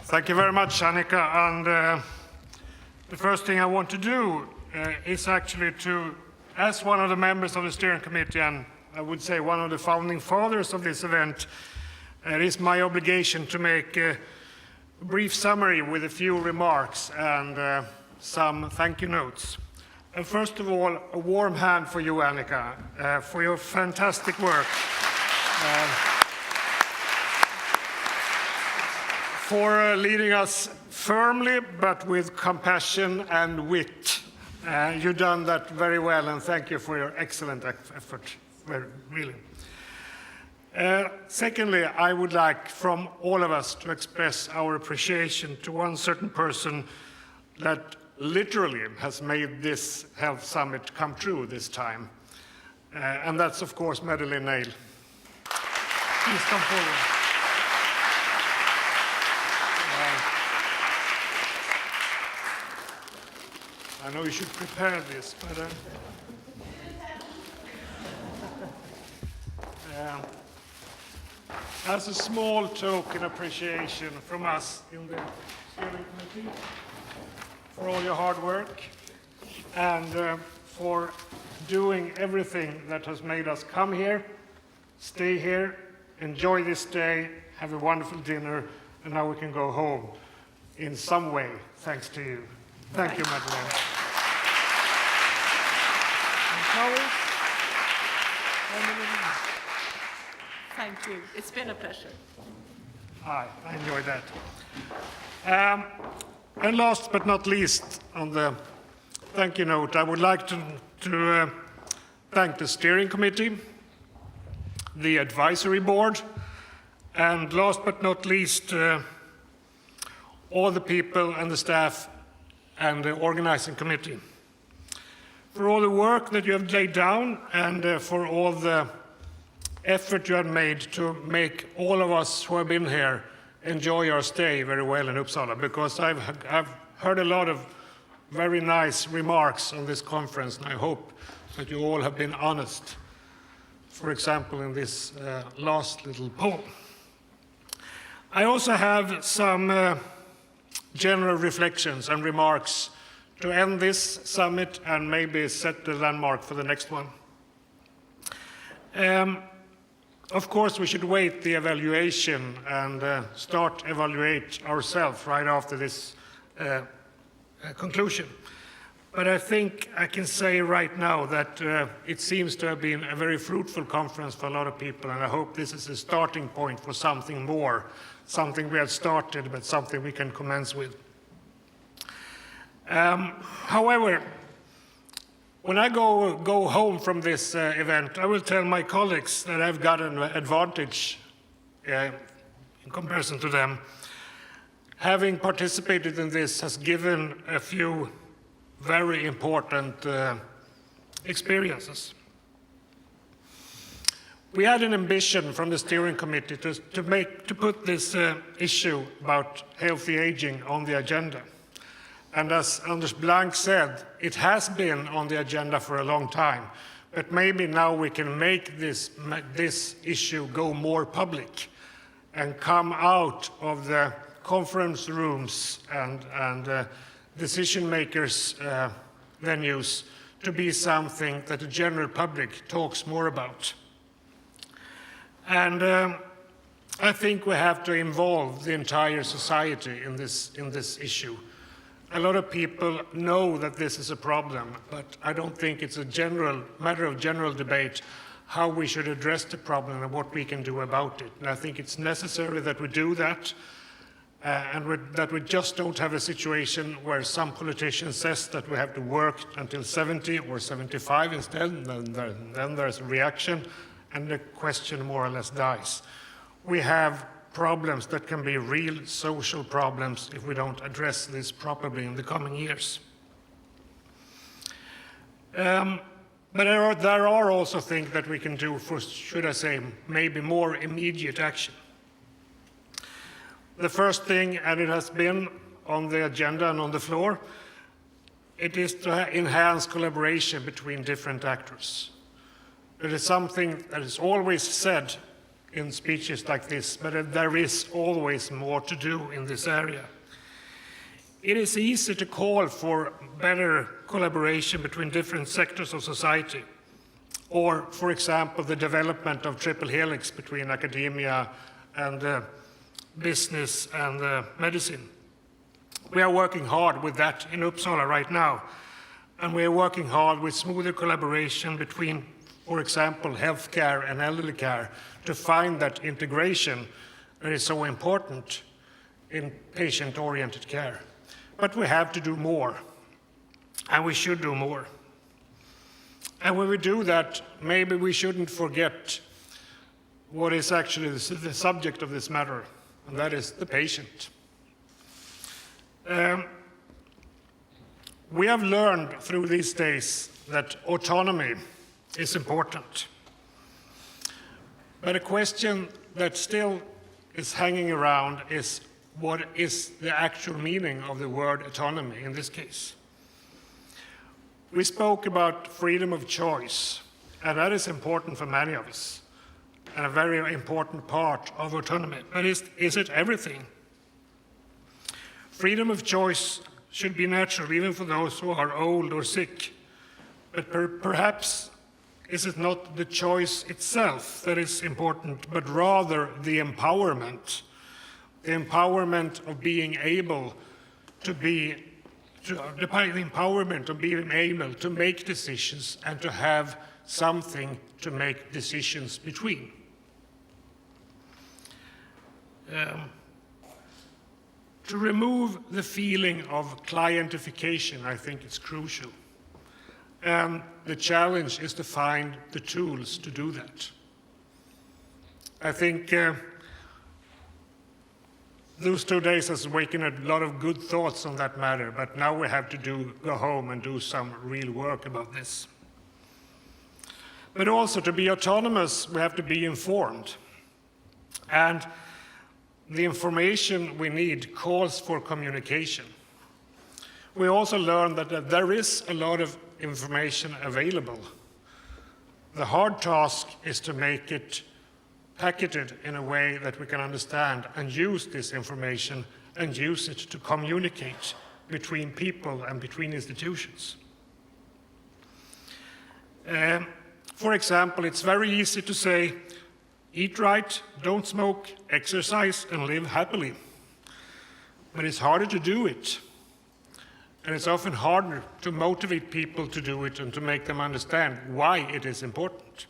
Thank you very much, Annika. And the first thing I want to do is actually to, as one of the members of the steering committee, and I would say one of the founding fathers of this event, it is my obligation to make a brief summary with a few remarks and some thank you notes. And first of all, a warm hand for you, Annika, for your fantastic work. For leading us firmly, but with compassion and wit. You've done that very well, and thank you for your excellent effort, really. Secondly, I would like from all of us to express our appreciation to one certain person that literally has made this Health Summit come true this time. And that's, of course, Madeleine Nail. Please come forward. I know you should prepare this, but as a small token appreciation from us in the steering committee for all your hard work and for doing everything that has made us come here, stay here, enjoy this day, have a wonderful dinner, and now we can go home in some way, thanks to you. Thank you, Madeleine. Thank you. It's been a pleasure. Hi, I enjoyed that. And last but not least, on the thank you note, I would like to thank the steering committee, the advisory board, and last but not least, all the people and the staff and the organizing committee, for all the work that you have laid down and for all the effort you have made to make all of us who have been here enjoy our stay very well in Uppsala, because I've heard a lot of very nice remarks on this conference, and I hope that you all have been honest, for example, in this last little poll. I also have some general reflections and remarks to end this summit and maybe set the landmark for the next one. Of course, we should wait the evaluation and start evaluate ourselves right after this conclusion. But I think I can say right now that it seems to have been a very fruitful conference for a lot of people, and I hope this is a starting point for something more, something we have started, but something we can commence with. However, when I go home from this event, I will tell my colleagues that I've got an advantage in comparison to them. Having participated in this has given a few very important experiences. We had an ambition from the steering committee to put this issue about healthy aging on the agenda. And as Anders Blank said, it has been on the agenda for a long time, but maybe now we can make this issue go more public and come out of the conference rooms and decision makers' venues to be something that the general public talks more about. And I think we have to involve the entire society in this issue. A lot of people know that this is a problem, but I don't think it's a matter of general debate how we should address the problem and what we can do about it. And I think it's necessary that we do that, and that we just don't have a situation where some politician says that we have to work until 70 or 75 instead, and then there's a reaction, and the question more or less dies. We have problems that can be real social problems if we don't address this properly in the coming years. But there are also things that we can do for, should I say, maybe more immediate action. The first thing, and it has been on the agenda and on the floor, it is to enhance collaboration between different actors. It is something that is always said in speeches like this, but there is always more to do in this area. It is easy to call for better collaboration between different sectors of society, or, for example, the development of triple helix between academia and business and medicine. We are working hard with that in Uppsala right now, and we are working hard with smoother collaboration between, for example, healthcare and elderly care to find that integration that is so important in patient-oriented care. But we have to do more, and we should do more. And when we do that, maybe we shouldn't forget what is actually the subject of this matter, and that is the patient. We have learned through these days that autonomy is important. But a question that still is hanging around is, what is the actual meaning of the word autonomy in this case? We spoke about freedom of choice, and that is important for many of us, and a very important part of autonomy. But is it everything? Freedom of choice should be natural even for those who are old or sick, but perhaps is it not the choice itself that is important, but rather the empowerment of being able to make decisions and to have something to make decisions between. To remove the feeling of clientification, I think it's crucial. And the challenge is to find the tools to do that. I think those 2 days has awakened a lot of good thoughts on that matter, but now we have to go home and do some real work about this. But also, to be autonomous, we have to be informed. And the information we need calls for communication. We also learned that there is a lot of information available. The hard task is to make it packaged in a way that we can understand and use this information and use it to communicate between people and between institutions. For example, it's very easy to say, eat right, don't smoke, exercise, and live happily. But it's harder to do it. And it's often harder to motivate people to do it and to make them understand why it is important.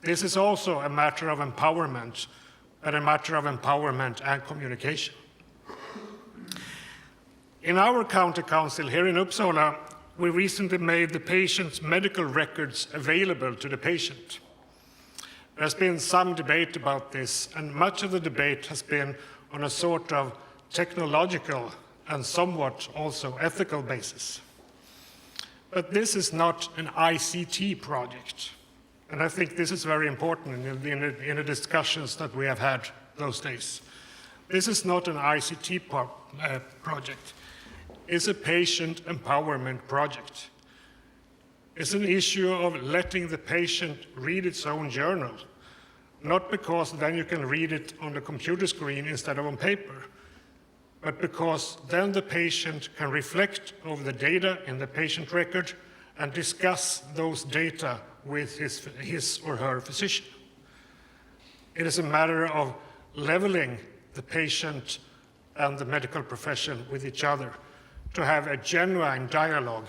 This is also a matter of empowerment, but a matter of empowerment and communication. In our county council here in Uppsala, we recently made the patient's medical records available to the patient. There's been some debate about this, and much of the debate has been on a sort of technological and somewhat also ethical basis. But this is not an ICT project. And I think this is very important in the discussions that we have had those days. This is not an ICT project. It's a patient empowerment project. It's an issue of letting the patient read its own journal, not because then you can read it on the computer screen instead of on paper, but because then the patient can reflect over the data in the patient record and discuss those data with his or her physician. It is a matter of leveling the patient and the medical profession with each other to have a genuine dialogue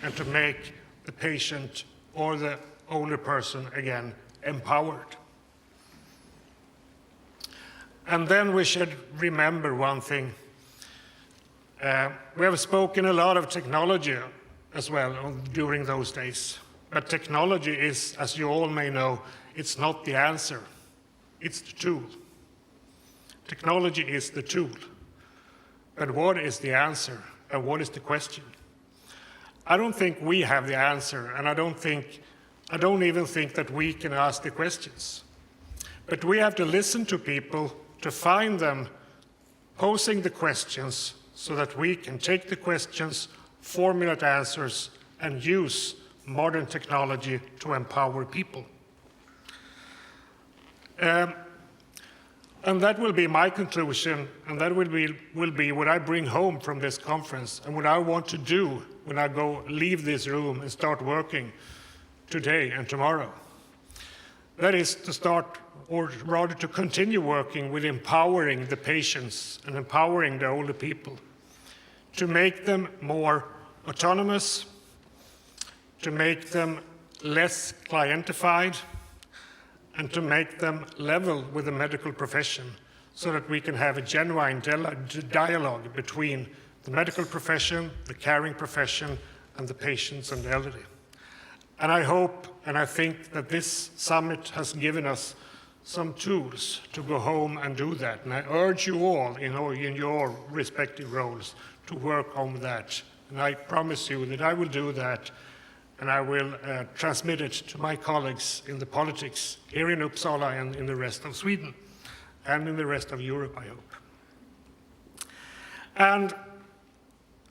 and to make the patient or the older person again empowered. And then we should remember one thing. We have spoken a lot of technology as well during those days. But technology is, as you all may know, it's not the answer. It's the tool. Technology is the tool. But what is the answer? And what is the question? I don't think we have the answer, and I don't even think that we can ask the questions. But we have to listen to people to find them posing the questions so that we can take the questions, formulate answers, and use modern technology to empower people. And that will be my conclusion, and that will be what I bring home from this conference, and what I want to do when I leave this room and start working today and tomorrow. That is to start, or rather to continue working with empowering the patients and empowering the older people, to make them more autonomous, to make them less clientified, and to make them level with the medical profession, so that we can have a genuine dialogue between the medical profession, the caring profession, and the patients and the elderly. And I hope and I think that this summit has given us some tools to go home and do that. And I urge you all, in your respective roles, to work on that. And I promise you that I will do that, and I will transmit it to my colleagues in the politics here in Uppsala and in the rest of Sweden, and in the rest of Europe, I hope. And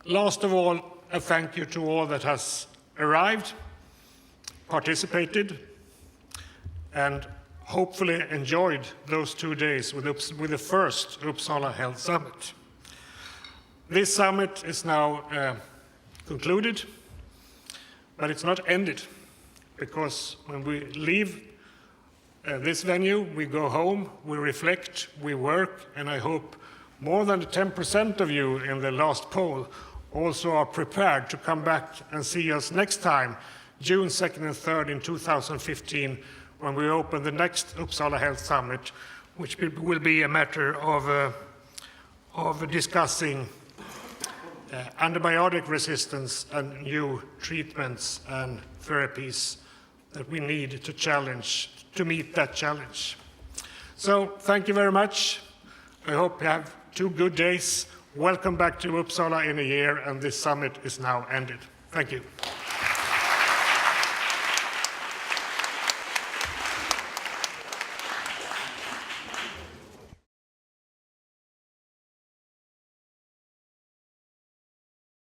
last of all, a thank you to all that has arrived, participated, and hopefully enjoyed those 2 days with the first Uppsala Health Summit. This summit is now concluded, but it's not ended, because when we leave this venue, we go home, we reflect, we work, and I hope more than 10% of you in the last poll also are prepared to come back and see us next time, June 2nd and 3rd in 2015, when we open the next Uppsala Health Summit, which will be a matter of discussing antibiotic resistance and new treatments and therapies that we need to meet that challenge. So thank you very much. I hope you have 2 good days. Welcome back to Uppsala in a year, and this summit is now ended. Thank you.